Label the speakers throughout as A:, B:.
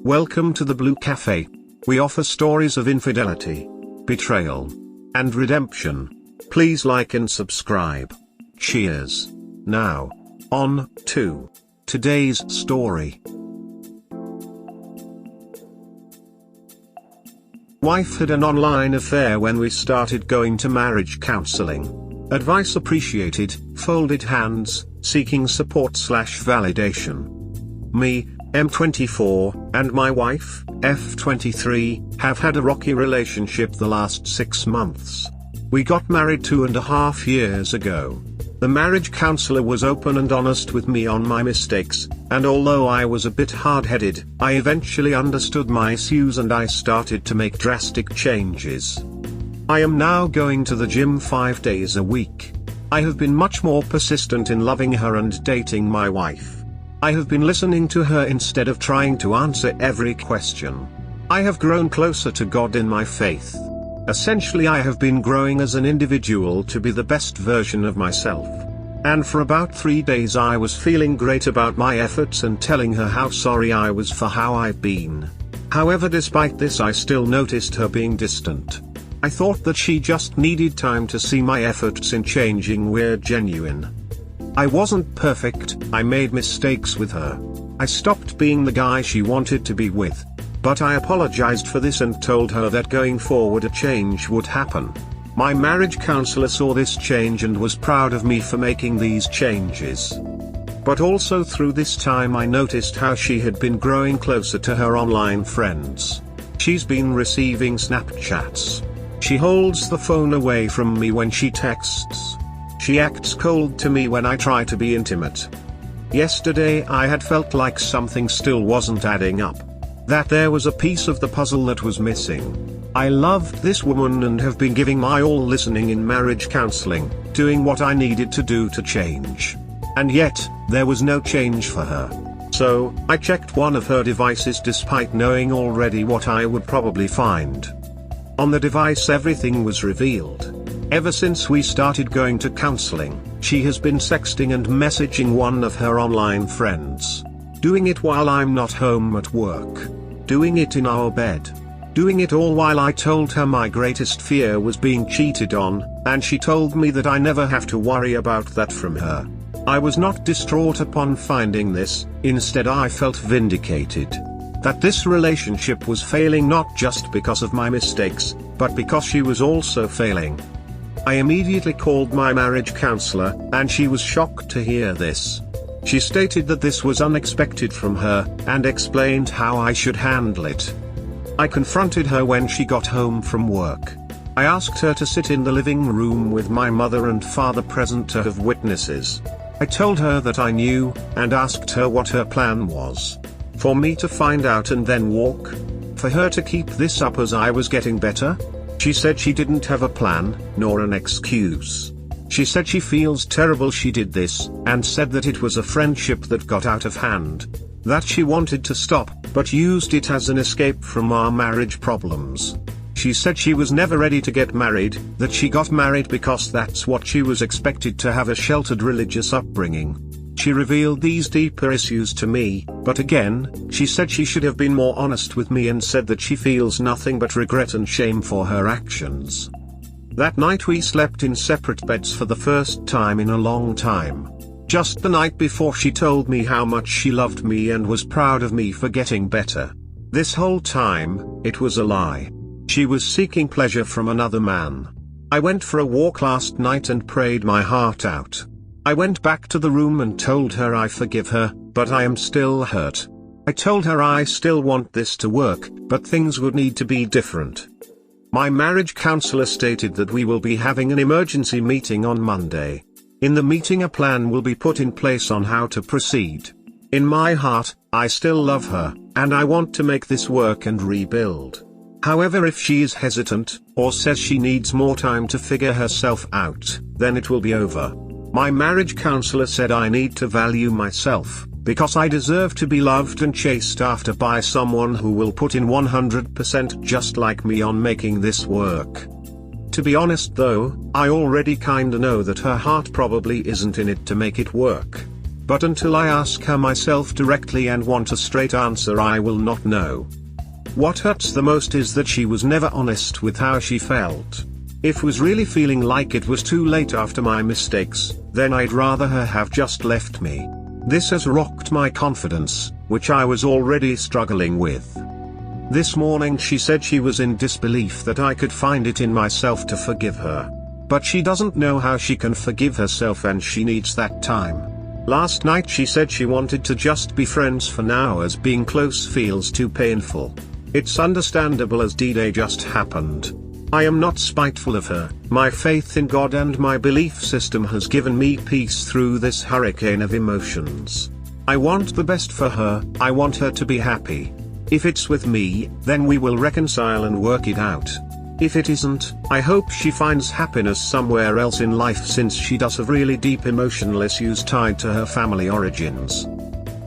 A: Welcome to the Blue Cafe. We offer stories of infidelity, betrayal, and redemption. Please like and subscribe. Cheers. Now, on to today's story. Wife had an online affair when we started going to marriage counseling. Advice appreciated, folded hands, seeking support/validation. Me, M24, and my wife, F23, have had a rocky relationship the last 6 months. We got married 2.5 years ago. The marriage counselor was open and honest with me on my mistakes, and although I was a bit hard-headed, I eventually understood my issues and I started to make drastic changes. I am now going to the gym 5 days a week. I have been much more persistent in loving her and dating my wife. I have been listening to her instead of trying to answer every question. I have grown closer to God in my faith. Essentially, I have been growing as an individual to be the best version of myself. And for about 3 days I was feeling great about my efforts and telling her how sorry I was for how I've been. However, despite this, I still noticed her being distant. I thought that she just needed time to see my efforts in changing were genuine. I wasn't perfect, I made mistakes with her. I stopped being the guy she wanted to be with. But I apologized for this and told her that going forward a change would happen. My marriage counselor saw this change and was proud of me for making these changes. But also through this time I noticed how she had been growing closer to her online friends. She's been receiving Snapchats. She holds the phone away from me when she texts. She acts cold to me when I try to be intimate. Yesterday I had felt like something still wasn't adding up. That there was a piece of the puzzle that was missing. I loved this woman and have been giving my all listening in marriage counseling, doing what I needed to do to change. And yet, there was no change for her. So, I checked one of her devices despite knowing already what I would probably find. On the device everything was revealed. Ever since we started going to counseling, she has been sexting and messaging one of her online friends. Doing it while I'm not home at work. Doing it in our bed. Doing it all while I told her my greatest fear was being cheated on, and she told me that I never have to worry about that from her. I was not distraught upon finding this, instead I felt vindicated. That this relationship was failing not just because of my mistakes, but because she was also failing. I immediately called my marriage counselor, and she was shocked to hear this. She stated that this was unexpected from her, and explained how I should handle it. I confronted her when she got home from work. I asked her to sit in the living room with my mother and father present to have witnesses. I told her that I knew, and asked her what her plan was. For me to find out and then walk? For her to keep this up as I was getting better? She said she didn't have a plan, nor an excuse. She said she feels terrible she did this, and said that it was a friendship that got out of hand. That she wanted to stop, but used it as an escape from our marriage problems. She said she was never ready to get married, that she got married because that's what she was expected to have, a sheltered religious upbringing. She revealed these deeper issues to me, but again, she said she should have been more honest with me and said that she feels nothing but regret and shame for her actions. That night we slept in separate beds for the first time in a long time. Just the night before she told me how much she loved me and was proud of me for getting better. This whole time, it was a lie. She was seeking pleasure from another man. I went for a walk last night and prayed my heart out. I went back to the room and told her I forgive her, but I am still hurt. I told her I still want this to work, but things would need to be different. My marriage counselor stated that we will be having an emergency meeting on Monday. In the meeting a plan will be put in place on how to proceed. In my heart, I still love her, and I want to make this work and rebuild. However, if she is hesitant, or says she needs more time to figure herself out, then it will be over. My marriage counselor said I need to value myself, because I deserve to be loved and chased after by someone who will put in 100% just like me on making this work. To be honest though, I already kinda know that her heart probably isn't in it to make it work. but until I ask her myself directly and want a straight answer, I will not know. What hurts the most is that she was never honest with how she felt. If was really feeling like it was too late after my mistakes, then I'd rather her have just left me. This has rocked my confidence, which I was already struggling with. This morning she said she was in disbelief that I could find it in myself to forgive her. But she doesn't know how she can forgive herself, and she needs that time. Last night she said she wanted to just be friends for now, as being close feels too painful. It's understandable as D-Day just happened. I am not spiteful of her. My faith in God and my belief system has given me peace through this hurricane of emotions. I want the best for her. I want her to be happy. If it's with me, then we will reconcile and work it out. If it isn't, I hope she finds happiness somewhere else in life, since she does have really deep emotional issues tied to her family origins.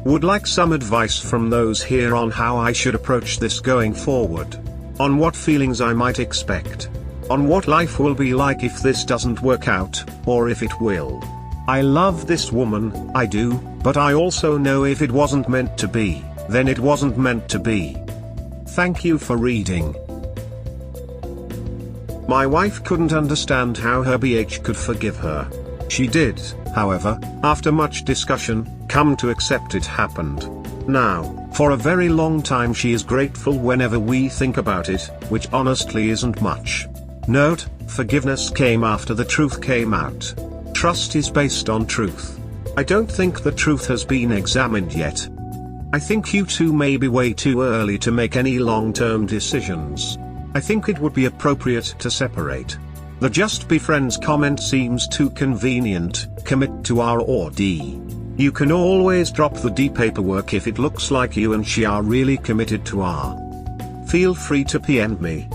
A: Would like some advice from those here on how I should approach this going forward. On what feelings I might expect. On what life will be like if this doesn't work out, or if it will. I love this woman, I do, but I also know if it wasn't meant to be, then it wasn't meant to be. Thank you for reading. My wife couldn't understand how her BH could forgive her. She did, however, after much discussion, come to accept it happened. Now, for a very long time she is grateful whenever we think about it, which honestly isn't much. Note, forgiveness came after the truth came out. Trust is based on truth. I don't think the truth has been examined yet. I think you two may be way too early to make any long-term decisions. I think it would be appropriate to separate. The just be friends comment seems too convenient. Commit to R or D. You can always drop the D paperwork if it looks like you and she are really committed to R. Feel free to PM me.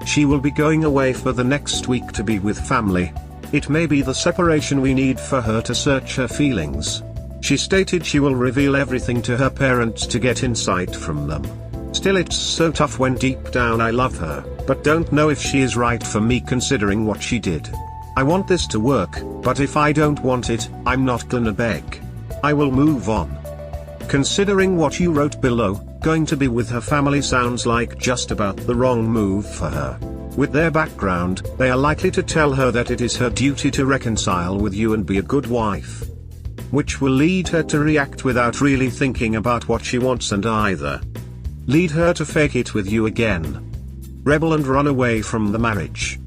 A: She will be going away for the next week to be with family. It may be the separation we need for her to search her feelings. She stated she will reveal everything to her parents to get insight from them. Still, it's so tough when deep down I love her, but don't know if she is right for me considering what she did. I want this to work, but if I don't want it, I'm not gonna beg. I will move on. Considering what you wrote below, going to be with her family sounds like just about the wrong move for her. With their background, they are likely to tell her that it is her duty to reconcile with you and be a good wife. Which will lead her to react without really thinking about what she wants, and either lead her to fake it with you again, rebel and run away from the marriage.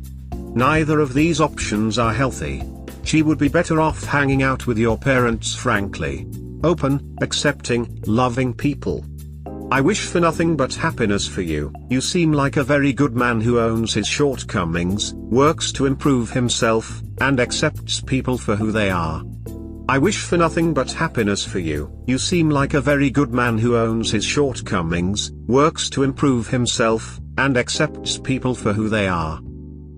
A: Neither of these options are healthy. She would be better off hanging out with your parents, frankly. Open, accepting, loving people. I wish for nothing but happiness for you. You seem like a very good man who owns his shortcomings, works to improve himself, and accepts people for who they are. I wish for nothing but happiness for you. You seem like a very good man who owns his shortcomings, works to improve himself, and accepts people for who they are.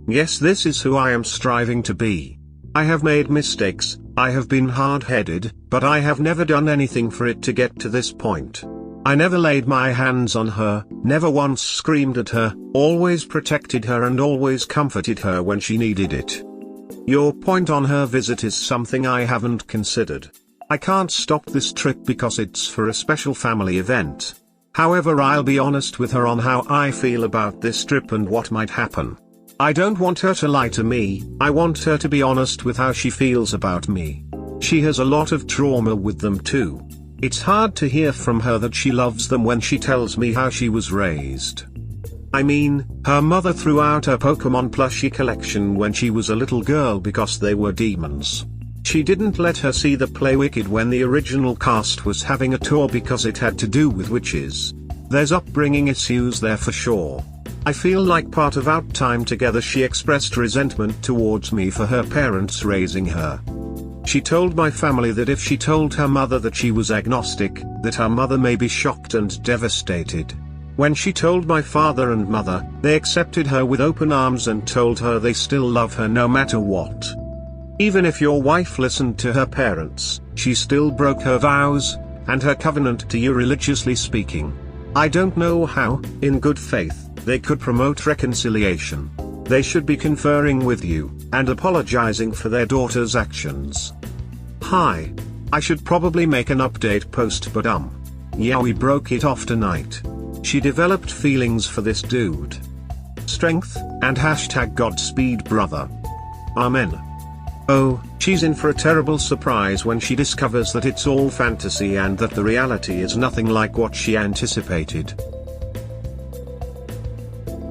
A: Yes, this is who I am striving to be. I have made mistakes, I have been hard-headed, but I have never done anything for it to get to this point. I never laid my hands on her, never once screamed at her, always protected her and always comforted her when she needed it. Your point on her visit is something I haven't considered. I can't stop this trip because it's for a special family event. However, I'll be honest with her on how I feel about this trip and what might happen. I don't want her to lie to me, I want her to be honest with how she feels about me. She has a lot of trauma with them too. It's hard to hear from her that she loves them when she tells me how she was raised. I mean, her mother threw out her Pokemon plushie collection when she was a little girl because they were demons. She didn't let her see the play Wicked when the original cast was having a tour because it had to do with witches. There's upbringing issues there for sure. I feel like part of our time together she expressed resentment towards me for her parents raising her. She told my family that if she told her mother that she was agnostic, that her mother may be shocked and devastated. When she told my father and mother, they accepted her with open arms and told her they still love her no matter what. Even if your wife listened to her parents, she still broke her vows, and her covenant to you religiously speaking. I don't know how, in good faith, they could promote reconciliation. They should be conferring with you, and apologizing for their daughter's actions. Hi. I should probably make an update post, but yeah, we broke it off tonight. She developed feelings for this dude. Strength, and hashtag Godspeed brother. Amen. Oh, she's in for a terrible surprise when she discovers that it's all fantasy and that the reality is nothing like what she anticipated.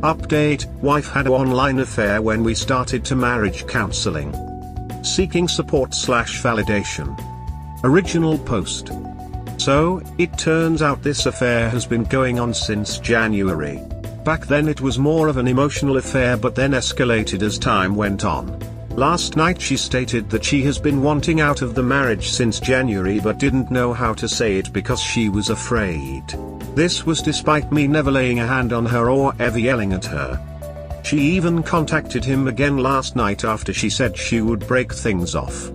A: Update: wife had an online affair when we started to marriage counseling. Seeking support/validation. Original post. So, it turns out this affair has been going on since January. Back then it was more of an emotional affair, but then escalated as time went on. Last night she stated that she has been wanting out of the marriage since January but didn't know how to say it because she was afraid. This was despite me never laying a hand on her or ever yelling at her. She even contacted him again last night after she said she would break things off.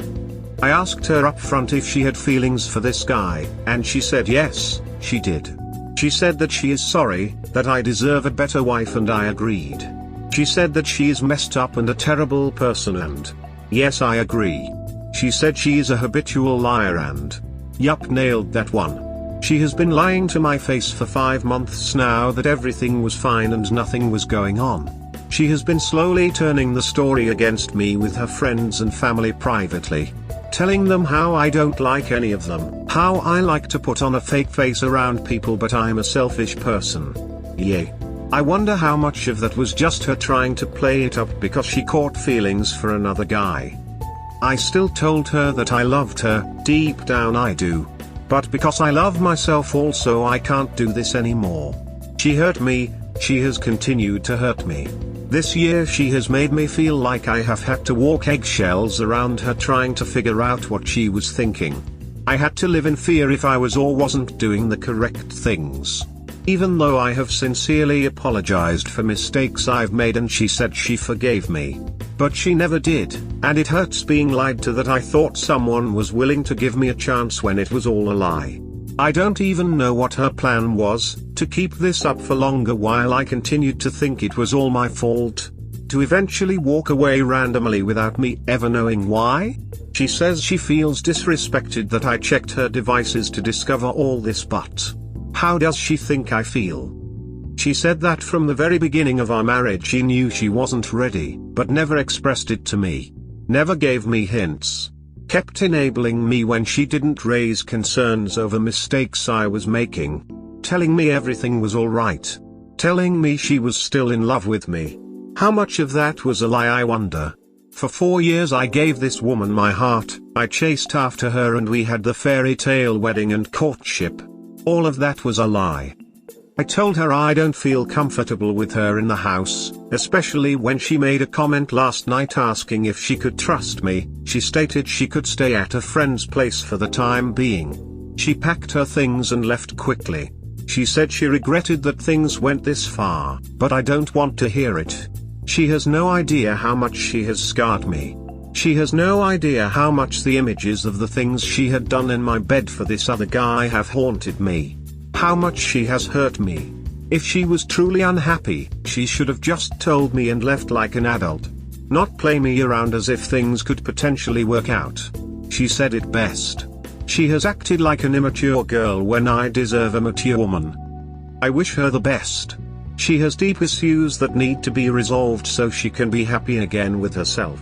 A: I asked her up front if she had feelings for this guy, and she said yes, she did. She said that she is sorry, that I deserve a better wife, and I agreed. She said that she is messed up and a terrible person, and yes, I agree. She said she is a habitual liar, and yup, nailed that one. She has been lying to my face for 5 months now that everything was fine and nothing was going on. She has been slowly turning the story against me with her friends and family privately. Telling them how I don't like any of them, how I like to put on a fake face around people, but I'm a selfish person. Yay. I wonder how much of that was just her trying to play it up because she caught feelings for another guy. I still told her that I loved her, deep down I do. But because I love myself also, I can't do this anymore. She hurt me, she has continued to hurt me. This year she has made me feel like I have had to walk eggshells around her trying to figure out what she was thinking. I had to live in fear if I was or wasn't doing the correct things. Even though I have sincerely apologized for mistakes I've made and she said she forgave me. But she never did, and it hurts being lied to that I thought someone was willing to give me a chance when it was all a lie. I don't even know what her plan was, to keep this up for longer while I continued to think it was all my fault. To eventually walk away randomly without me ever knowing why? She says she feels disrespected that I checked her devices to discover all this, but how does she think I feel? She said that from the very beginning of our marriage she knew she wasn't ready, but never expressed it to me. Never gave me hints. Kept enabling me when she didn't raise concerns over mistakes I was making. Telling me everything was alright. Telling me she was still in love with me. How much of that was a lie, I wonder? For 4 years I gave this woman my heart, I chased after her and we had the fairy tale wedding and courtship. All of that was a lie. I told her I don't feel comfortable with her in the house, especially when she made a comment last night asking if she could trust me. She stated she could stay at a friend's place for the time being. She packed her things and left quickly. She said she regretted that things went this far, but I don't want to hear it. She has no idea how much she has scarred me. She has no idea how much the images of the things she had done in my bed for this other guy have haunted me. How much she has hurt me. If she was truly unhappy, she should have just told me and left like an adult. Not play me around as if things could potentially work out. She said it best. She has acted like an immature girl when I deserve a mature woman. I wish her the best. She has deep issues that need to be resolved so she can be happy again with herself.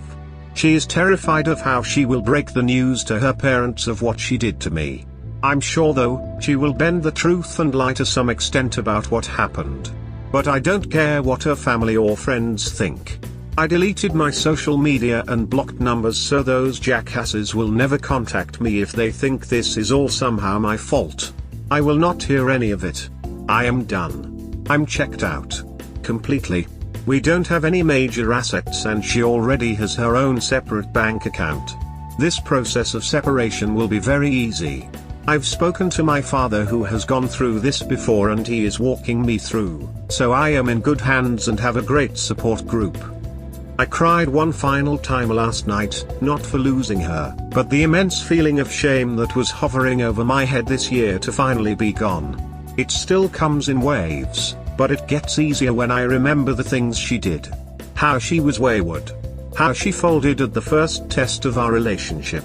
A: She is terrified of how she will break the news to her parents of what she did to me. I'm sure though, she will bend the truth and lie to some extent about what happened. But I don't care what her family or friends think. I deleted my social media and blocked numbers so those jackasses will never contact me if they think this is all somehow my fault. I will not hear any of it. I am done. I'm checked out. Completely. We don't have any major assets and she already has her own separate bank account. This process of separation will be very easy. I've spoken to my father who has gone through this before and he is walking me through, so I am in good hands and have a great support group. I cried one final time last night, not for losing her, but the immense feeling of shame that was hovering over my head this year to finally be gone. It still comes in waves, but it gets easier when I remember the things she did. How she was wayward. How she folded at the first test of our relationship.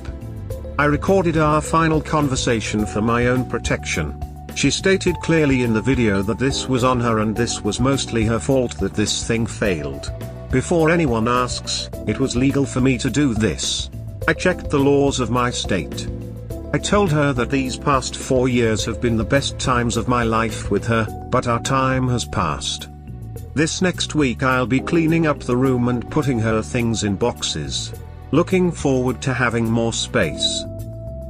A: I recorded our final conversation for my own protection. She stated clearly in the video that this was on her and this was mostly her fault that this thing failed. Before anyone asks, it was legal for me to do this. I checked the laws of my state. I told her that these past 4 years have been the best times of my life with her, but our time has passed. This next week I'll be cleaning up the room and putting her things in boxes. Looking forward to having more space.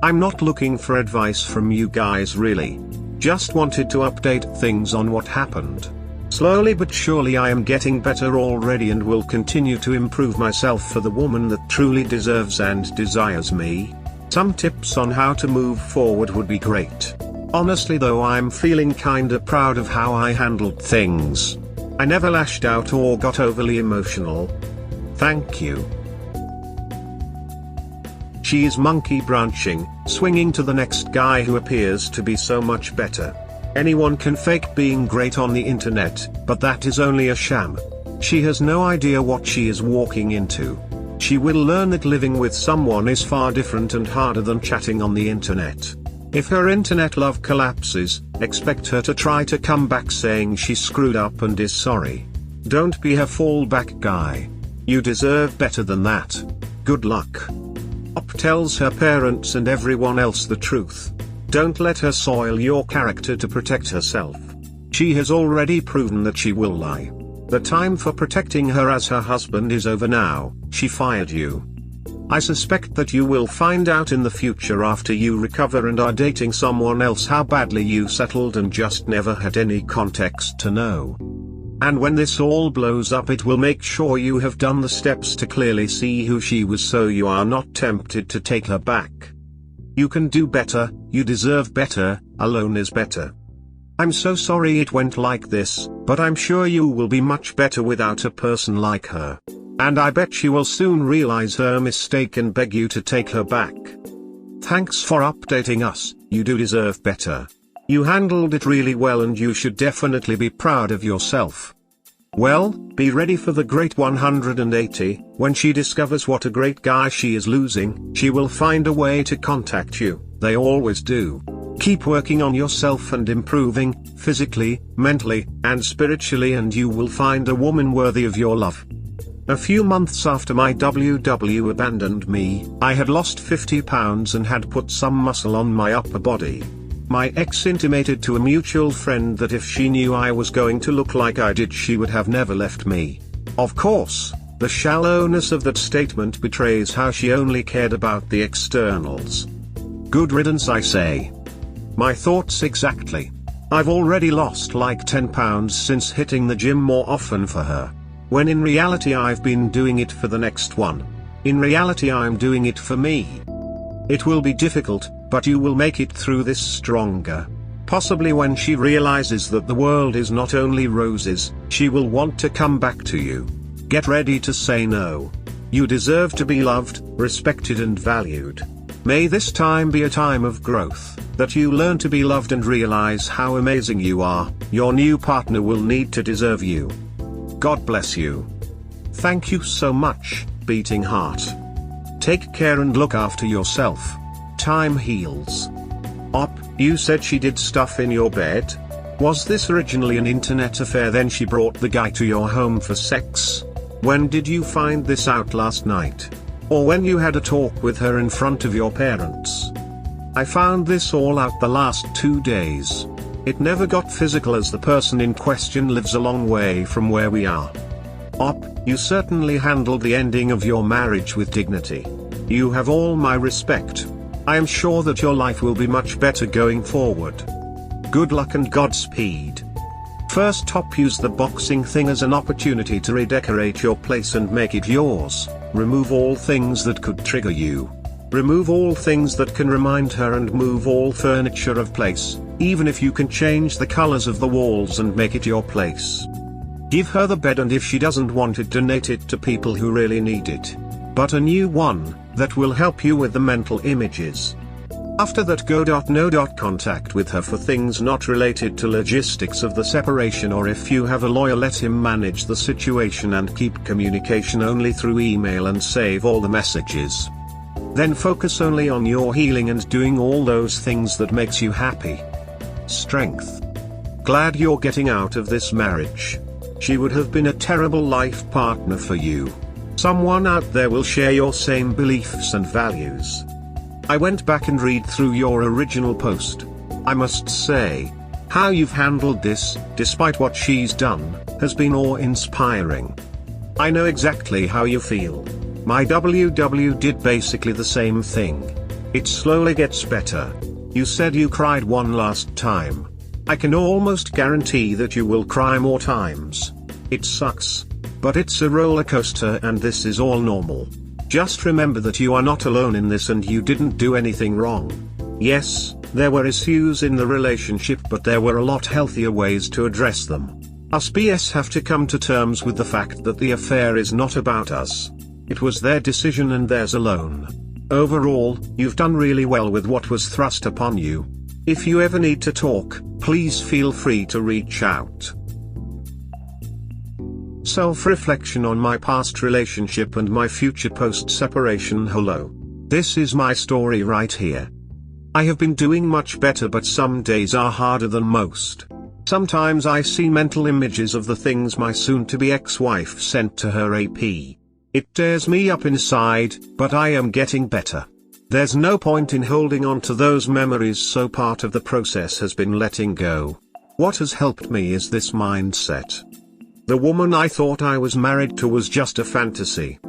A: I'm not looking for advice from you guys really. Just wanted to update things on what happened. Slowly but surely I am getting better already and will continue to improve myself for the woman that truly deserves and desires me. Some tips on how to move forward would be great. Honestly though, I'm feeling kinda proud of how I handled things. I never lashed out or got overly emotional. Thank you. She is monkey branching, swinging to the next guy who appears to be so much better. Anyone can fake being great on the internet, but that is only a sham. She has no idea what she is walking into. She will learn that living with someone is far different and harder than chatting on the internet. If her internet love collapses, expect her to try to come back saying she screwed up and is sorry. Don't be her fallback guy. You deserve better than that. Good luck. Op tells her parents and everyone else the truth. Don't let her soil your character to protect herself. She has already proven that she will lie. The time for protecting her as her husband is over now. She fired you. I suspect that you will find out in the future after you recover and are dating someone else how badly you settled and just never had any context to know. And when this all blows up, it will make sure you have done the steps to clearly see who she was so you are not tempted to take her back. You can do better, you deserve better, alone is better. I'm so sorry it went like this, but I'm sure you will be much better without a person like her. And I bet she will soon realize her mistake and beg you to take her back. Thanks for updating us, you do deserve better. You handled it really well and you should definitely be proud of yourself. Well, be ready for the great 180, when she discovers what a great guy she is losing, she will find a way to contact you, they always do. Keep working on yourself and improving, physically, mentally, and spiritually, and you will find a woman worthy of your love. A few months after my WW abandoned me, I had lost 50 pounds and had put some muscle on my upper body. My ex intimated to a mutual friend that if she knew I was going to look like I did, she would have never left me. Of course, the shallowness of that statement betrays how she only cared about the externals. Good riddance, I say. My thoughts exactly. I've already lost like 10 pounds since hitting the gym more often for her. When in reality I've been doing it for the next one. In reality I'm doing it for me. It will be difficult, but you will make it through this stronger. Possibly when she realizes that the world is not only roses, she will want to come back to you. Get ready to say no. You deserve to be loved, respected and valued. May this time be a time of growth, that you learn to be loved and realize how amazing you are. Your new partner will need to deserve you. God bless you. Thank you so much, beating heart. Take care and look after yourself. Time heals. Op, you said she did stuff in your bed? Was this originally an internet affair, then she brought the guy to your home for sex? When did you find this out, last night? Or when you had a talk with her in front of your parents? I found this all out the last 2 days. It never got physical as the person in question lives a long way from where we are. Op, you certainly handled the ending of your marriage with dignity. You have all my respect. I am sure that your life will be much better going forward. Good luck and Godspeed. First Top, use the boxing thing as an opportunity to redecorate your place and make it yours. Remove all things that could trigger you. Remove all things that can remind her and move all furniture of place, even if you can change the colors of the walls and make it your place. Give her the bed, and if she doesn't want it, donate it to people who really need it. But a new one, that will help you with the mental images. After that, no. Contact with her for things not related to logistics of the separation, or if you have a lawyer, let him manage the situation and keep communication only through email and save all the messages. Then focus only on your healing and doing all those things that makes you happy. Strength. Glad you're getting out of this marriage. She would have been a terrible life partner for you. Someone out there will share your same beliefs and values. I went back and read through your original post. I must say, how you've handled this, despite what she's done, has been awe-inspiring. I know exactly how you feel. My WW did basically the same thing. It slowly gets better. You said you cried one last time. I can almost guarantee that you will cry more times. It sucks. But it's a roller coaster and this is all normal. Just remember that you are not alone in this and you didn't do anything wrong. Yes, there were issues in the relationship, but there were a lot healthier ways to address them. Us BS have to come to terms with the fact that the affair is not about us. It was their decision and theirs alone. Overall, you've done really well with what was thrust upon you. If you ever need to talk, please feel free to reach out. Self-reflection on my past relationship and my future post-separation. Hello. This is my story right here. I have been doing much better, but some days are harder than most. Sometimes I see mental images of the things my soon-to-be ex-wife sent to her AP. It tears me up inside, but I am getting better. There's no point in holding on to those memories, so part of the process has been letting go. What has helped me is this mindset. The woman I thought I was married to was just a fantasy.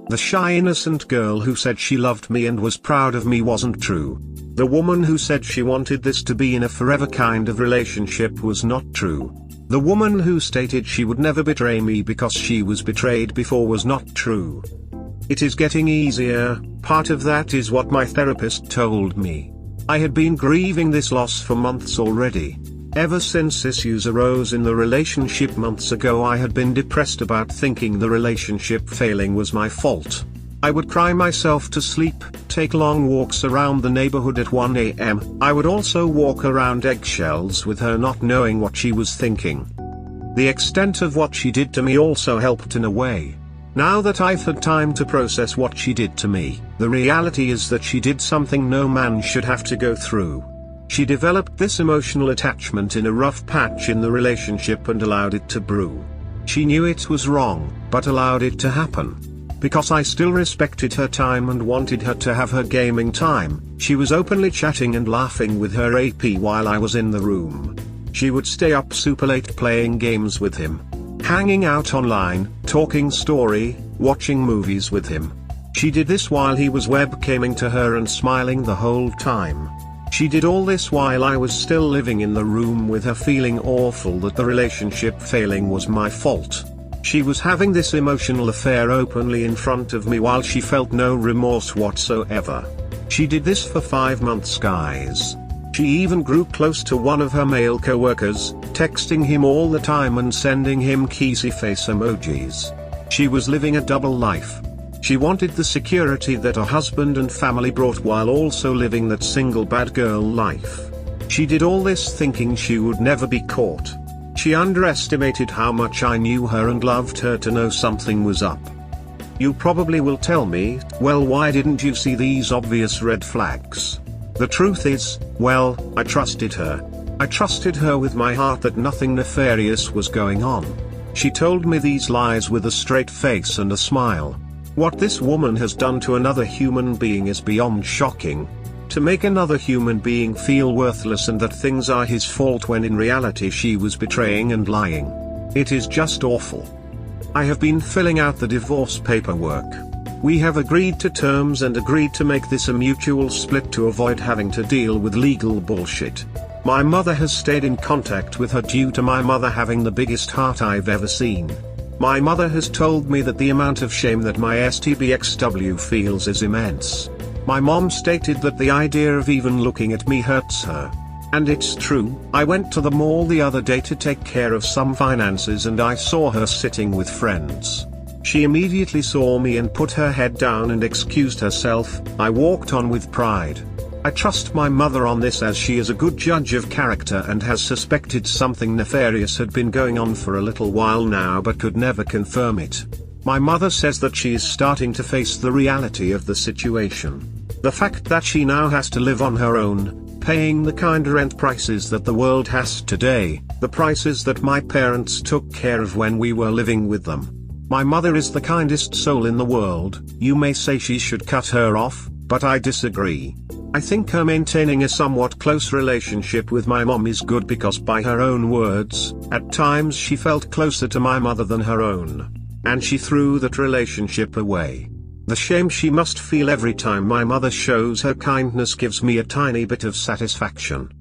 A: The shy innocent girl who said she loved me and was proud of me wasn't true. The woman who said she wanted this to be in a forever kind of relationship was not true. The woman who stated she would never betray me because she was betrayed before was not true. It is getting easier. Part of that is what my therapist told me. I had been grieving this loss for months already. Ever since issues arose in the relationship months ago, I had been depressed about thinking the relationship failing was my fault. I would cry myself to sleep, take long walks around the neighborhood at 1 a.m. I would also walk around eggshells with her, not knowing what she was thinking. The extent of what she did to me also helped in a way. Now that I've had time to process what she did to me, the reality is that she did something no man should have to go through. She developed this emotional attachment in a rough patch in the relationship and allowed it to brew. She knew it was wrong, but allowed it to happen. Because I still respected her time and wanted her to have her gaming time, she was openly chatting and laughing with her AP while I was in the room. She would stay up super late playing games with him, hanging out online, talking story, watching movies with him. She did this while he was webcaming to her and smiling the whole time. She did all this while I was still living in the room with her, feeling awful that the relationship failing was my fault. She was having this emotional affair openly in front of me while she felt no remorse whatsoever. She did this for 5 months, guys. She even grew close to one of her male co-workers, texting him all the time and sending him kissy face emojis. She was living a double life. She wanted the security that a husband and family brought while also living that single bad girl life. She did all this thinking she would never be caught. She underestimated how much I knew her and loved her to know something was up. You probably will tell me, well, why didn't you see these obvious red flags? The truth is, well, I trusted her. I trusted her with my heart that nothing nefarious was going on. She told me these lies with a straight face and a smile. What this woman has done to another human being is beyond shocking. To make another human being feel worthless and that things are his fault when in reality she was betraying and lying. It is just awful. I have been filling out the divorce paperwork. We have agreed to terms and agreed to make this a mutual split to avoid having to deal with legal bullshit. My mother has stayed in contact with her due to my mother having the biggest heart I've ever seen. My mother has told me that the amount of shame that my STBXW feels is immense. My mom stated that the idea of even looking at me hurts her. And it's true. I went to the mall the other day to take care of some finances and I saw her sitting with friends. She immediately saw me and put her head down and excused herself. I walked on with pride. I trust my mother on this as she is a good judge of character and has suspected something nefarious had been going on for a little while now but could never confirm it. My mother says that she is starting to face the reality of the situation. The fact that she now has to live on her own, paying the kind rent prices that the world has today, the prices that my parents took care of when we were living with them. My mother is the kindest soul in the world. You may say she should cut her off, but I disagree. I think her maintaining a somewhat close relationship with my mom is good because, by her own words, at times she felt closer to my mother than her own. And she threw that relationship away. The shame she must feel every time my mother shows her kindness gives me a tiny bit of satisfaction.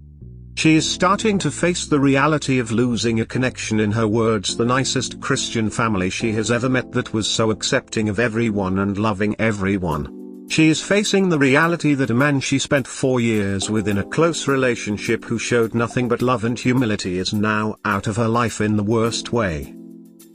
A: She is starting to face the reality of losing a connection, in her words, the nicest Christian family she has ever met that was so accepting of everyone and loving everyone. She is facing the reality that a man she spent 4 years with in a close relationship, who showed nothing but love and humility, is now out of her life in the worst way.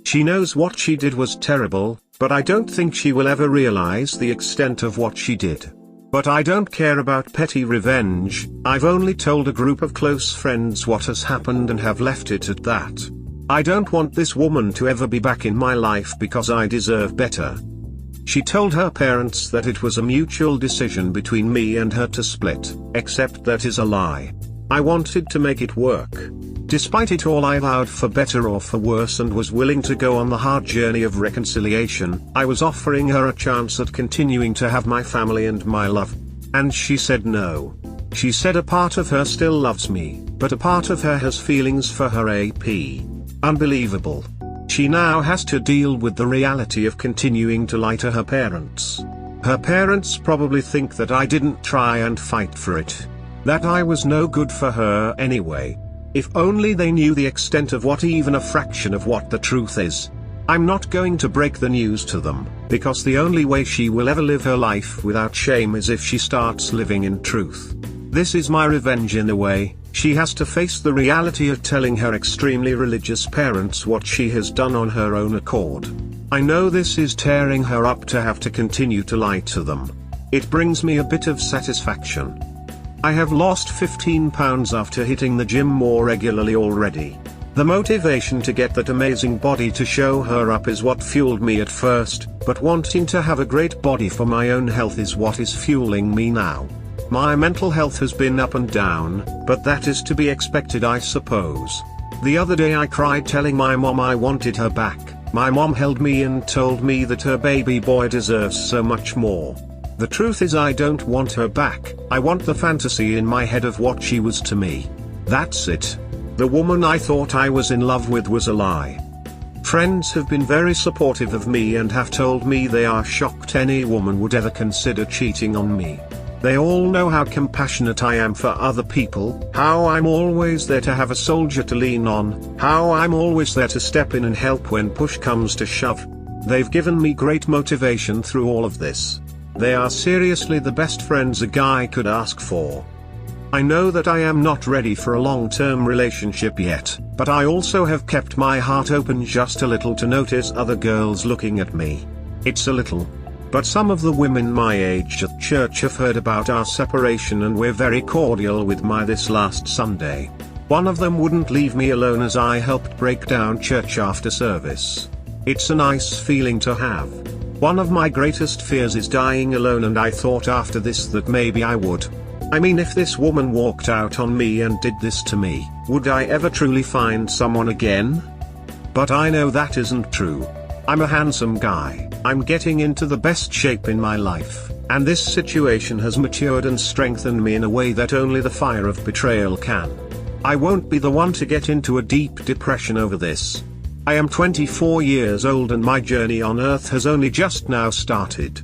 A: She knows what she did was terrible, but I don't think she will ever realize the extent of what she did. But I don't care about petty revenge. I've only told a group of close friends what has happened and have left it at that. I don't want this woman to ever be back in my life because I deserve better. She told her parents that it was a mutual decision between me and her to split, except that is a lie. I wanted to make it work. Despite it all, I vowed for better or for worse and was willing to go on the hard journey of reconciliation. I was offering her a chance at continuing to have my family and my love. And she said no. She said a part of her still loves me, but a part of her has feelings for her AP. Unbelievable. She now has to deal with the reality of continuing to lie to her parents. Her parents probably think that I didn't try and fight for it. That I was no good for her anyway. If only they knew the extent of what, even a fraction of what the truth is. I'm not going to break the news to them, because the only way she will ever live her life without shame is if she starts living in truth. This is my revenge in a way. She has to face the reality of telling her extremely religious parents what she has done on her own accord. I know this is tearing her up to have to continue to lie to them. It brings me a bit of satisfaction. I have lost 15 pounds after hitting the gym more regularly already. The motivation to get that amazing body to show her up is what fueled me at first, but wanting to have a great body for my own health is what is fueling me now. My mental health has been up and down, but that is to be expected, I suppose. The other day I cried telling my mom I wanted her back. My mom held me and told me that her baby boy deserves so much more. The truth is, I don't want her back. I want the fantasy in my head of what she was to me. That's it. The woman I thought I was in love with was a lie. Friends have been very supportive of me and have told me they are shocked any woman would ever consider cheating on me. They all know how compassionate I am for other people, how I'm always there to have a soldier to lean on, how I'm always there to step in and help when push comes to shove. They've given me great motivation through all of this. They are seriously the best friends a guy could ask for. I know that I am not ready for a long-term relationship yet, but I also have kept my heart open just a little to notice other girls looking at me. It's a little. But some of the women my age at church have heard about our separation and were very cordial with me this last Sunday. One of them wouldn't leave me alone as I helped break down church after service. It's a nice feeling to have. One of my greatest fears is dying alone, and I thought after this that maybe I would. I mean, if this woman walked out on me and did this to me, would I ever truly find someone again? But I know that isn't true. I'm a handsome guy, I'm getting into the best shape in my life, and this situation has matured and strengthened me in a way that only the fire of betrayal can. I won't be the one to get into a deep depression over this. I am 24 years old and my journey on earth has only just now started.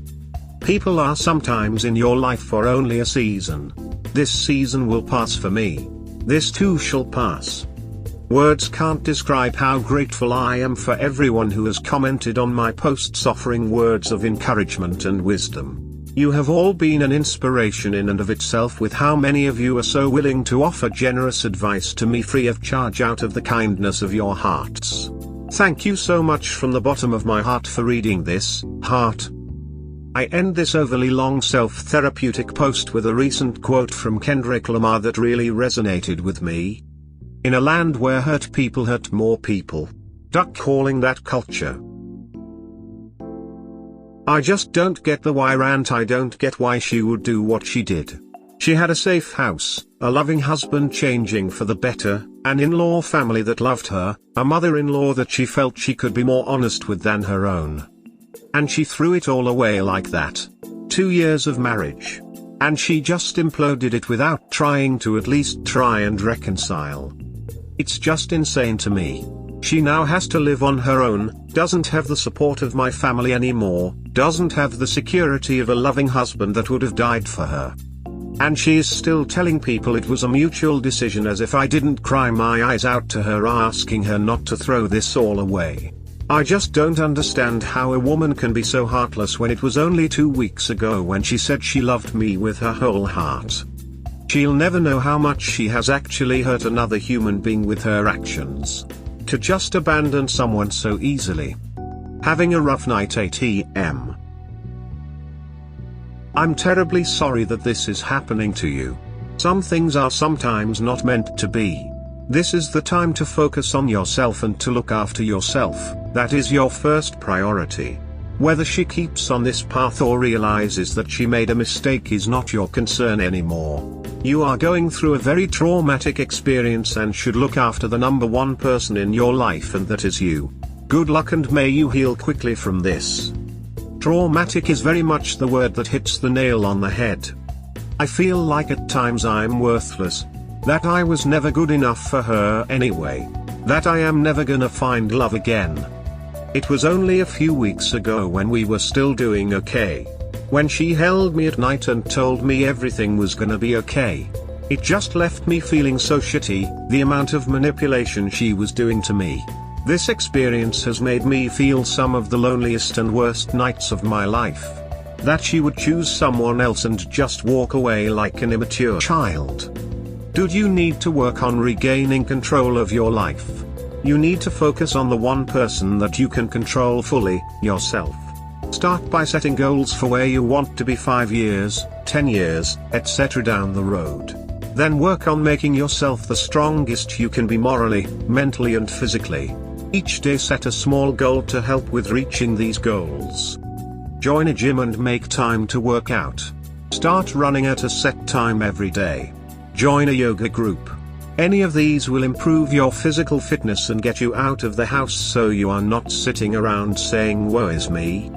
A: People are sometimes in your life for only a season. This season will pass for me. This too shall pass. Words can't describe how grateful I am for everyone who has commented on my posts offering words of encouragement and wisdom. You have all been an inspiration in and of itself, with how many of you are so willing to offer generous advice to me free of charge out of the kindness of your hearts. Thank you so much from the bottom of my heart for reading this, heart. I end this overly long self-therapeutic post with a recent quote from Kendrick Lamar that really resonated with me. In a land where hurt people hurt more people. Duck calling that culture. I just don't get the why rant. I don't get why she would do what she did. She had a safe house, a loving husband changing for the better, an in-law family that loved her, a mother-in-law that she felt she could be more honest with than her own. And she threw it all away like that. 2 years of marriage. And she just imploded it without trying to at least try and reconcile. It's just insane to me. She now has to live on her own, doesn't have the support of my family anymore, doesn't have the security of a loving husband that would have died for her. And she is still telling people it was a mutual decision, as if I didn't cry my eyes out to her asking her not to throw this all away. I just don't understand how a woman can be so heartless when it was only 2 weeks ago when she said she loved me with her whole heart. She'll never know how much she has actually hurt another human being with her actions. To just abandon someone so easily. Having a rough night ATM. I'm terribly sorry that this is happening to you. Some things are sometimes not meant to be. This is the time to focus on yourself and to look after yourself. That is your first priority. Whether she keeps on this path or realizes that she made a mistake is not your concern anymore. You are going through a very traumatic experience and should look after the number one person in your life, and that is you. Good luck and may you heal quickly from this. Traumatic is very much the word that hits the nail on the head. I feel like at times I'm worthless. That I was never good enough for her anyway. That I am never gonna find love again. It was only a few weeks ago when we were still doing okay. When she held me at night and told me everything was gonna be okay. It just left me feeling so shitty, the amount of manipulation she was doing to me. This experience has made me feel some of the loneliest and worst nights of my life. That she would choose someone else and just walk away like an immature child. Dude, you need to work on regaining control of your life. You need to focus on the one person that you can control fully, yourself. Start by setting goals for where you want to be 5 years, 10 years, etc. down the road. Then work on making yourself the strongest you can be morally, mentally and physically. Each day set a small goal to help with reaching these goals. Join a gym and make time to work out. Start running at a set time every day. Join a yoga group. Any of these will improve your physical fitness and get you out of the house so you are not sitting around saying woe is me.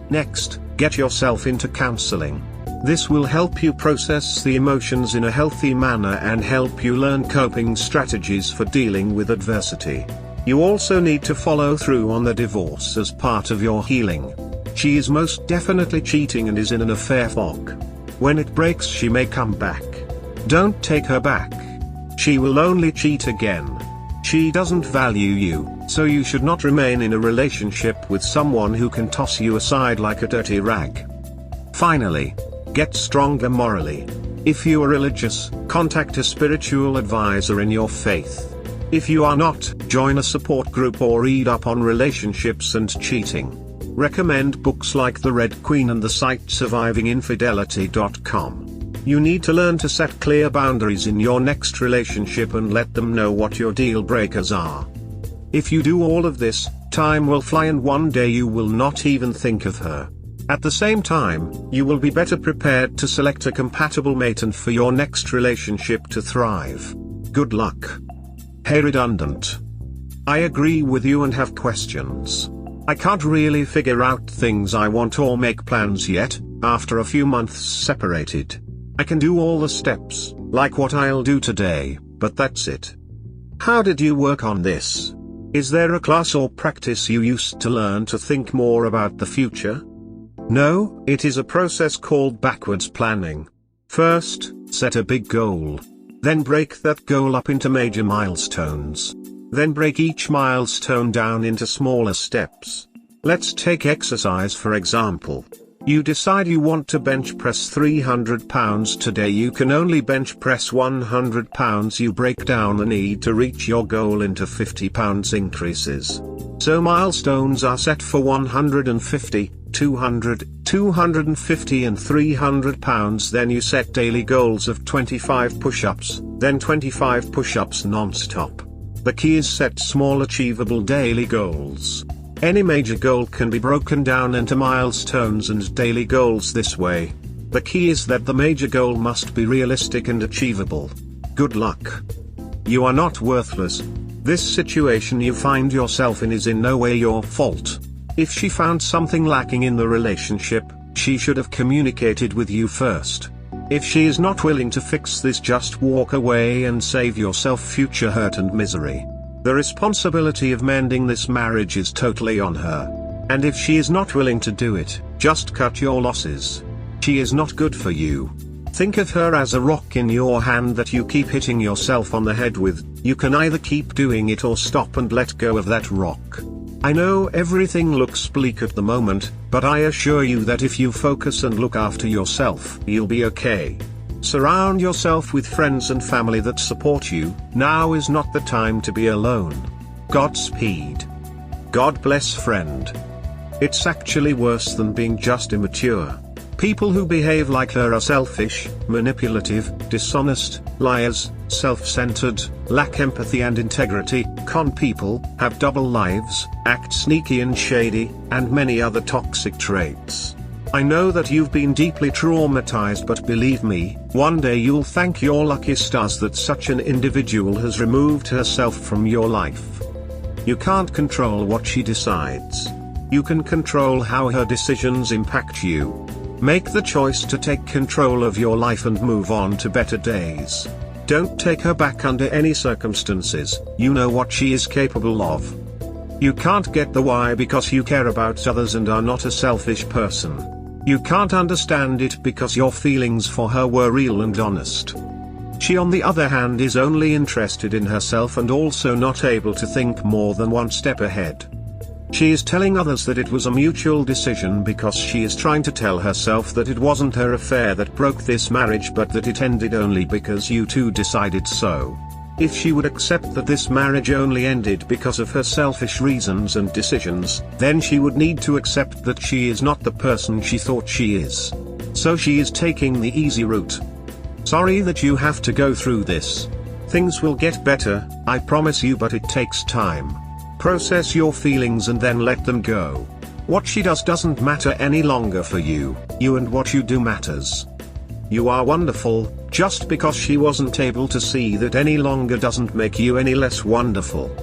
A: Next, get yourself into counseling. This will help you process the emotions in a healthy manner and help you learn coping strategies for dealing with adversity. You also need to follow through on the divorce as part of your healing. She is most definitely cheating and is in an affair fog. When it breaks, she may come back. Don't take her back. She will only cheat again. She doesn't value you, so you should not remain in a relationship with someone who can toss you aside like a dirty rag. Finally, get stronger morally. If you are religious, contact a spiritual advisor in your faith. If you are not, join a support group or read up on relationships and cheating. Recommend books like The Red Queen and the site survivinginfidelity.com. You need to learn to set clear boundaries in your next relationship and let them know what your deal breakers are. If you do all of this, time will fly and one day you will not even think of her. At the same time, you will be better prepared to select a compatible mate and for your next relationship to thrive. Good luck. Hey redundant. I agree with you and have questions. I can't really figure out things I want or make plans yet, after a few months separated. I can do all the steps, like what I'll do today, but that's it. How did you work on this? Is there a class or practice you used to learn to think more about the future? No, it is a process called backwards planning. First, set a big goal. Then break that goal up into major milestones. Then break each milestone down into smaller steps. Let's take exercise for example. You decide you want to bench press 300 pounds today. You can only bench press 100 pounds. You break down the need to reach your goal into 50 pounds increases. So milestones are set for 150, 200, 250 and 300 pounds. Then you set daily goals of 25 push-ups, then 25 push-ups non-stop. The key is set small achievable daily goals. Any major goal can be broken down into milestones and daily goals this way. The key is that the major goal must be realistic and achievable. Good luck. You are not worthless. This situation you find yourself in is in no way your fault. If she found something lacking in the relationship, she should have communicated with you first. If she is not willing to fix this, just walk away and save yourself future hurt and misery. The responsibility of mending this marriage is totally on her. And if she is not willing to do it, just cut your losses. She is not good for you. Think of her as a rock in your hand that you keep hitting yourself on the head with. You can either keep doing it or stop and let go of that rock. I know everything looks bleak at the moment, but I assure you that if you focus and look after yourself, you'll be okay. Surround yourself with friends and family that support you. Now is not the time to be alone. Godspeed. God bless, friend. It's actually worse than being just immature. People who behave like her are selfish, manipulative, dishonest, liars, self-centered, lack empathy and integrity, con people, have double lives, act sneaky and shady, and many other toxic traits. I know that you've been deeply traumatized, but believe me, one day you'll thank your lucky stars that such an individual has removed herself from your life. You can't control what she decides. You can control how her decisions impact you. Make the choice to take control of your life and move on to better days. Don't take her back under any circumstances. You know what she is capable of. You can't get the why because you care about others and are not a selfish person. You can't understand it because your feelings for her were real and honest. She, on the other hand, is only interested in herself and also not able to think more than one step ahead. She is telling others that it was a mutual decision because she is trying to tell herself that it wasn't her affair that broke this marriage, but that it ended only because you two decided so. If she would accept that this marriage only ended because of her selfish reasons and decisions, then she would need to accept that she is not the person she thought she is. So she is taking the easy route. Sorry that you have to go through this. Things will get better, I promise you, but it takes time. Process your feelings and then let them go. What she does doesn't matter any longer for you. You and what you do matters. You are wonderful. Just because she wasn't able to see that any longer doesn't make you any less wonderful.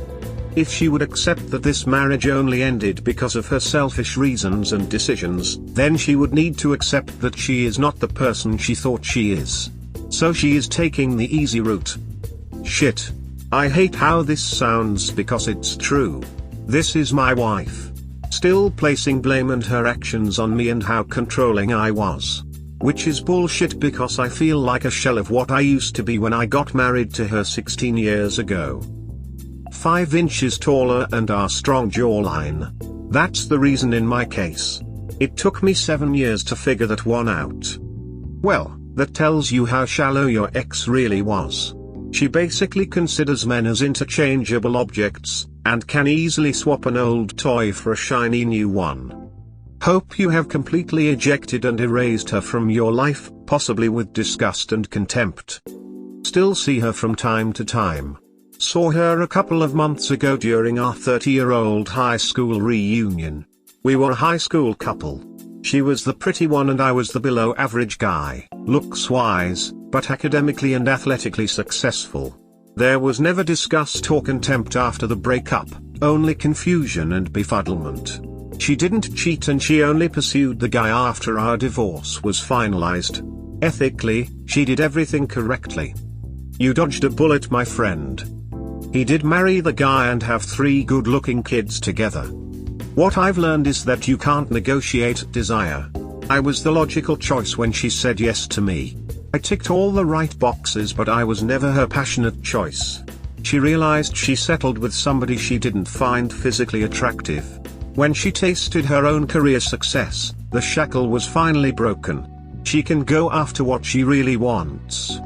A: If she would accept that this marriage only ended because of her selfish reasons and decisions, then she would need to accept that she is not the person she thought she is. So she is taking the easy route. Shit. I hate how this sounds because it's true. This is my wife. Still placing blame and her actions on me and how controlling I was. Which is bullshit because I feel like a shell of what I used to be when I got married to her 16 years ago. 5 inches taller and our strong jawline. That's the reason in my case. It took me 7 years to figure that one out. Well, that tells you how shallow your ex really was. She basically considers men as interchangeable objects, and can easily swap an old toy for a shiny new one. Hope you have completely ejected and erased her from your life, possibly with disgust and contempt. Still see her from time to time. Saw her a couple of months ago during our 30-year-old high school reunion. We were a high school couple. She was the pretty one and I was the below average guy, looks-wise, but academically and athletically successful. There was never disgust or contempt after the breakup, only confusion and befuddlement. She didn't cheat and she only pursued the guy after our divorce was finalized. Ethically, she did everything correctly. You dodged a bullet, my friend. He did marry the guy and have 3 good-looking kids together. What I've learned is that you can't negotiate desire. I was the logical choice when she said yes to me. I ticked all the right boxes, but I was never her passionate choice. She realized she settled with somebody she didn't find physically attractive. When she tasted her own career success, the shackle was finally broken. She can go after what she really wants.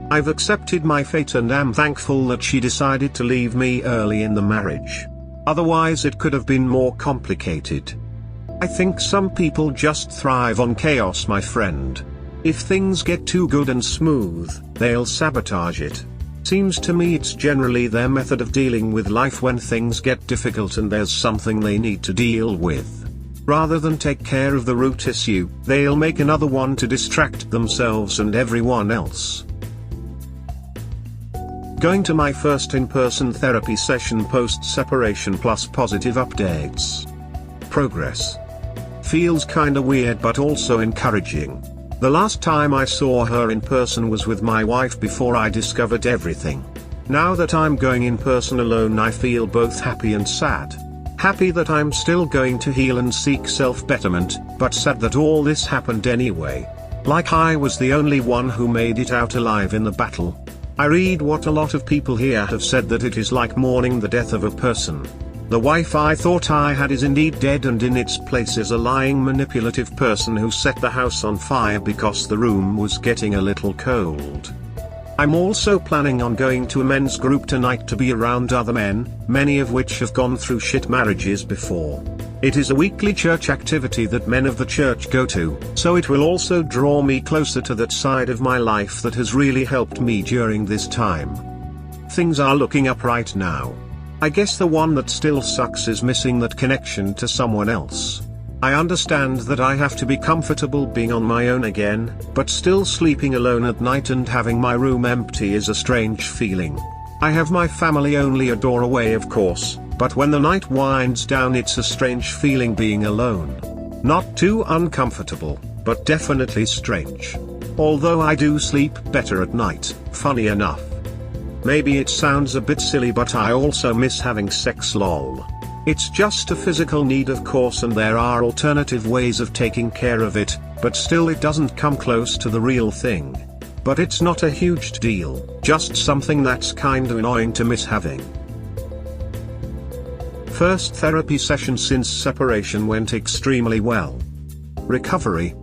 A: I've accepted my fate and am thankful that she decided to leave me early in the marriage. Otherwise it could have been more complicated. I think some people just thrive on chaos, my friend. If things get too good and smooth, they'll sabotage it. Seems to me it's generally their method of dealing with life when things get difficult and there's something they need to deal with. Rather than take care of the root issue, they'll make another one to distract themselves and everyone else. Going to my first in-person therapy session post-separation plus positive updates. Progress. Feels kinda weird but also encouraging. The last time I saw her in person was with my wife before I discovered everything. Now that I'm going in person alone, I feel both happy and sad. Happy that I'm still going to heal and seek self-betterment, but sad that all this happened anyway. Like I was the only one who made it out alive in the battle. I read what a lot of people here have said, that it is like mourning the death of a person. The wife I thought I had is indeed dead, and in its place is a lying manipulative person who set the house on fire because the room was getting a little cold. I'm also planning on going to a men's group tonight to be around other men, many of which have gone through shit marriages before. It is a weekly church activity that men of the church go to, so it will also draw me closer to that side of my life that has really helped me during this time. Things are looking up right now. I guess the one that still sucks is missing that connection to someone else. I understand that I have to be comfortable being on my own again, but still sleeping alone at night and having my room empty is a strange feeling. I have my family only a door away, of course, but when the night winds down it's a strange feeling being alone. Not too uncomfortable, but definitely strange. Although I do sleep better at night, funny enough. Maybe it sounds a bit silly, but I also miss having sex, lol. It's just a physical need, of course, and there are alternative ways of taking care of it, but still it doesn't come close to the real thing. But it's not a huge deal, just something that's kinda annoying to miss having. First therapy session since separation went extremely well. Recovery.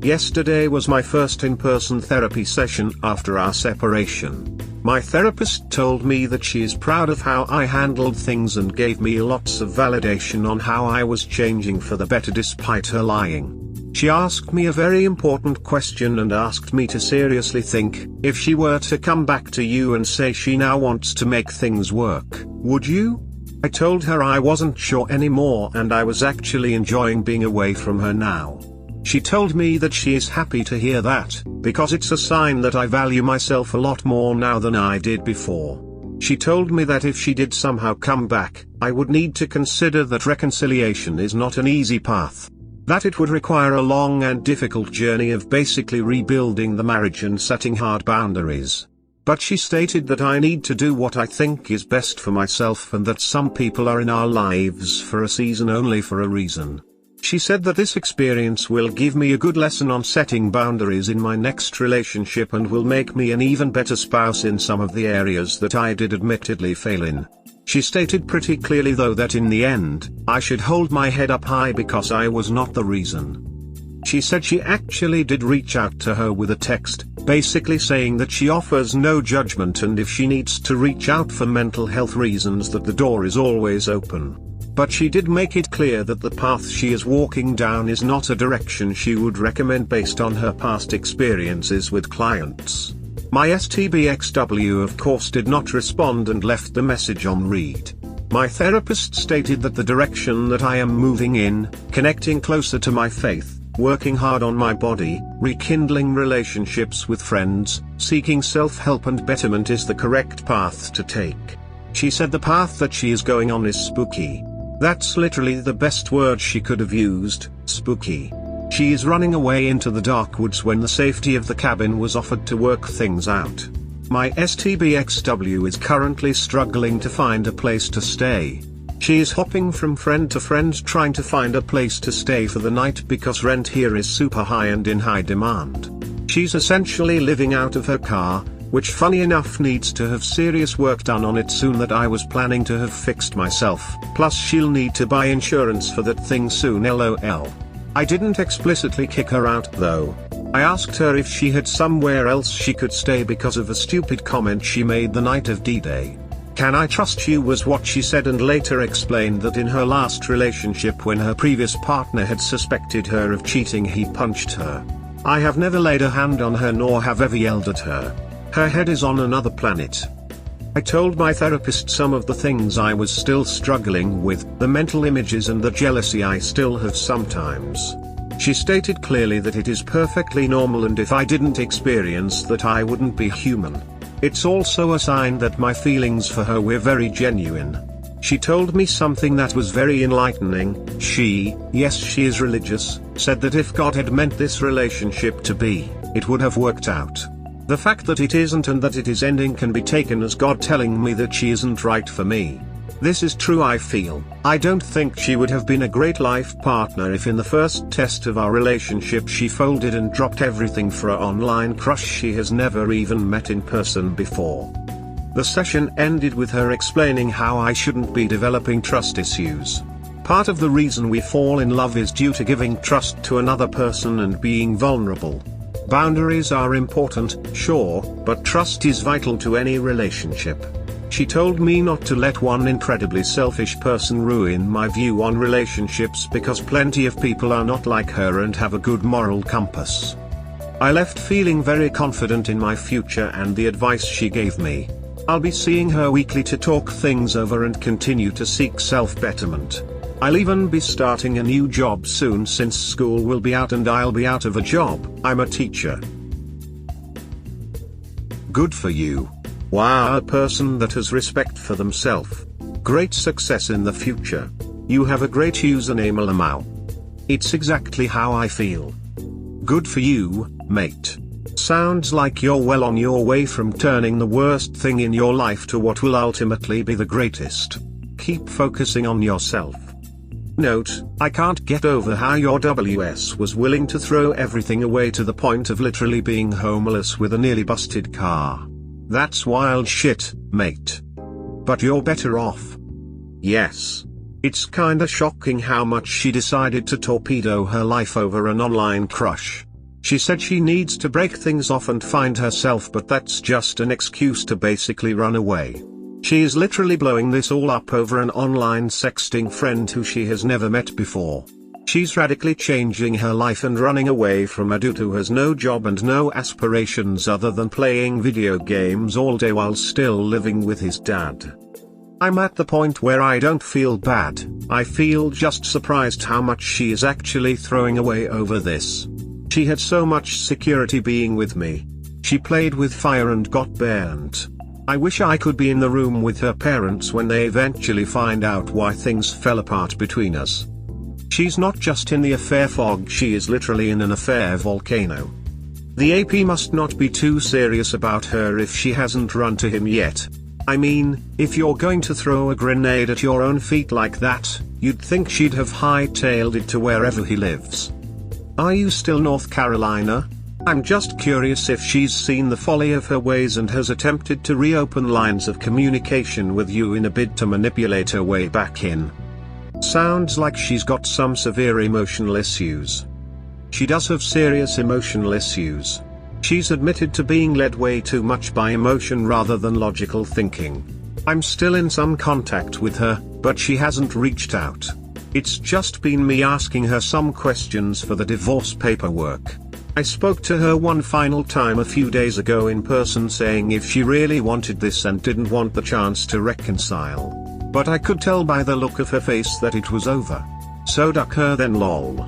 A: Yesterday was my first in-person therapy session after our separation. My therapist told me that she is proud of how I handled things and gave me lots of validation on how I was changing for the better despite her lying. She asked me a very important question and asked me to seriously think, if she were to come back to you and say she now wants to make things work, would you? I told her I wasn't sure anymore and I was actually enjoying being away from her now. She told me that she is happy to hear that, because it's a sign that I value myself a lot more now than I did before. She told me that if she did somehow come back, I would need to consider that reconciliation is not an easy path. That it would require a long and difficult journey of basically rebuilding the marriage and setting hard boundaries. But she stated that I need to do what I think is best for myself, and that some people are in our lives for a season only for a reason. She said that this experience will give me a good lesson on setting boundaries in my next relationship and will make me an even better spouse in some of the areas that I did admittedly fail in. She stated pretty clearly though that in the end, I should hold my head up high because I was not the reason. She said she actually did reach out to her with a text, basically saying that she offers no judgment and if she needs to reach out for mental health reasons that the door is always open. But she did make it clear that the path she is walking down is not a direction she would recommend based on her past experiences with clients. My STBXW of course did not respond and left the message on read. My therapist stated that the direction that I am moving in, connecting closer to my faith, working hard on my body, rekindling relationships with friends, seeking self-help and betterment is the correct path to take. She said the path that she is going on is spooky. That's literally the best word she could have used, spooky. She is running away into the dark woods when the safety of the cabin was offered to work things out. My STBXW is currently struggling to find a place to stay. She is hopping from friend to friend trying to find a place to stay for the night because rent here is super high and in high demand. She's essentially living out of her car, which funny enough needs to have serious work done on it soon that I was planning to have fixed myself, plus she'll need to buy insurance for that thing soon, lol. I didn't explicitly kick her out though. I asked her if she had somewhere else she could stay because of a stupid comment she made the night of D-Day. Can I trust you was what she said, and later explained that in her last relationship when her previous partner had suspected her of cheating he punched her. I have never laid a hand on her nor have ever yelled at her. Her head is on another planet. I told my therapist some of the things I was still struggling with, the mental images and the jealousy I still have sometimes. She stated clearly that it is perfectly normal, and if I didn't experience that I wouldn't be human. It's also a sign that my feelings for her were very genuine. She told me something that was very enlightening. Yes, she is religious, said that if God had meant this relationship to be, it would have worked out. The fact that it isn't and that it is ending can be taken as God telling me that she isn't right for me. This is true, I feel. I don't think she would have been a great life partner if in the first test of our relationship she folded and dropped everything for an online crush she has never even met in person before. The session ended with her explaining how I shouldn't be developing trust issues. Part of the reason we fall in love is due to giving trust to another person and being vulnerable. Boundaries are important, sure, but trust is vital to any relationship. She told me not to let one incredibly selfish person ruin my view on relationships because plenty of people are not like her and have a good moral compass. I left feeling very confident in my future and the advice she gave me. I'll be seeing her weekly to talk things over and continue to seek self-betterment. I'll even be starting a new job soon since school will be out and I'll be out of a job. I'm a teacher. Good for you. Wow, a person that has respect for themselves. Great success in the future. You have a great username, Alamau. It's exactly how I feel. Good for you, mate. Sounds like you're well on your way from turning the worst thing in your life to what will ultimately be the greatest. Keep focusing on yourself. Note, I can't get over how your WS was willing to throw everything away to the point of literally being homeless with a nearly busted car. That's wild shit, mate. But you're better off. Yes. It's kinda shocking how much she decided to torpedo her life over an online crush. She said she needs to break things off and find herself, but that's just an excuse to basically run away. She is literally blowing this all up over an online sexting friend who she has never met before. She's radically changing her life and running away from a dude who has no job and no aspirations other than playing video games all day while still living with his dad. I'm at the point where I don't feel bad, I feel just surprised how much she is actually throwing away over this. She had so much security being with me. She played with fire and got burnt. I wish I could be in the room with her parents when they eventually find out why things fell apart between us. She's not just in the affair fog, she is literally in an affair volcano. The AP must not be too serious about her if she hasn't run to him yet. I mean, if you're going to throw a grenade at your own feet like that, you'd think she'd have hightailed it to wherever he lives. Are you still North Carolina? I'm just curious if she's seen the folly of her ways and has attempted to reopen lines of communication with you in a bid to manipulate her way back in. Sounds like she's got some severe emotional issues. She does have serious emotional issues. She's admitted to being led way too much by emotion rather than logical thinking. I'm still in some contact with her, but she hasn't reached out. It's just been me asking her some questions for the divorce paperwork. I spoke to her one final time a few days ago in person saying if she really wanted this and didn't want the chance to reconcile. But I could tell by the look of her face that it was over. So duck her then, lol.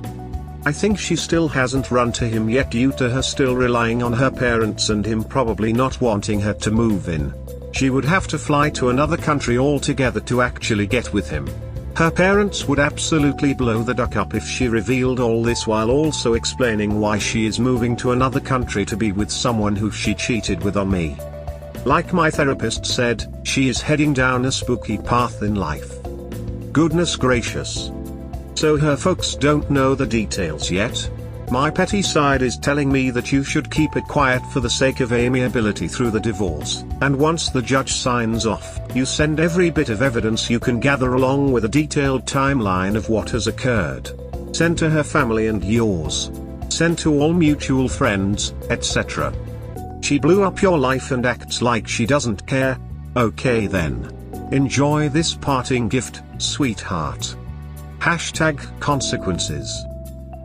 A: I think she still hasn't run to him yet due to her still relying on her parents and him probably not wanting her to move in. She would have to fly to another country altogether to actually get with him. Her parents would absolutely blow the duck up if she revealed all this while also explaining why she is moving to another country to be with someone who she cheated with on me. Like my therapist said, she is heading down a spooky path in life. Goodness gracious. So her folks don't know the details yet? My petty side is telling me that you should keep it quiet for the sake of amiability through the divorce, and once the judge signs off, you send every bit of evidence you can gather along with a detailed timeline of what has occurred. Send to her family and yours. Send to all mutual friends, etc. She blew up your life and acts like she doesn't care? Okay then. Enjoy this parting gift, sweetheart. #consequences.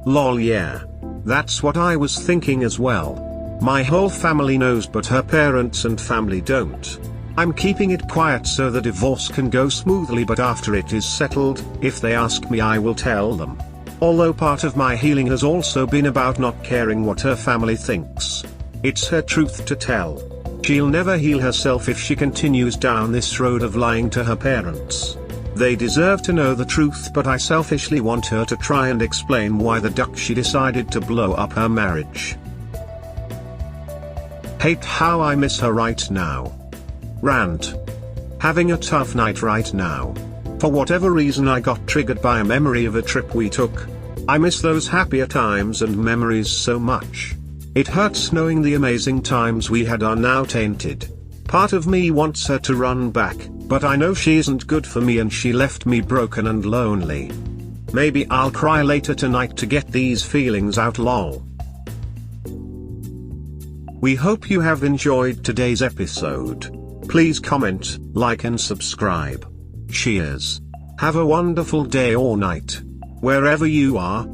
A: Lol, yeah. That's what I was thinking as well. My whole family knows but her parents and family don't. I'm keeping it quiet so the divorce can go smoothly, but after it is settled, if they ask me I will tell them. Although part of my healing has also been about not caring what her family thinks. It's her truth to tell. She'll never heal herself if she continues down this road of lying to her parents. They deserve to know the truth, but I selfishly want her to try and explain why the duck she decided to blow up her marriage. Hate how I miss her right now. Rant. Having a tough night right now. For whatever reason I got triggered by a memory of a trip we took. I miss those happier times and memories so much. It hurts knowing the amazing times we had are now tainted. Part of me wants her to run back, but I know she isn't good for me and she left me broken and lonely. Maybe I'll cry later tonight to get these feelings out, lol. We hope you have enjoyed today's episode. Please comment, like and subscribe. Cheers. Have a wonderful day or night. Wherever you are.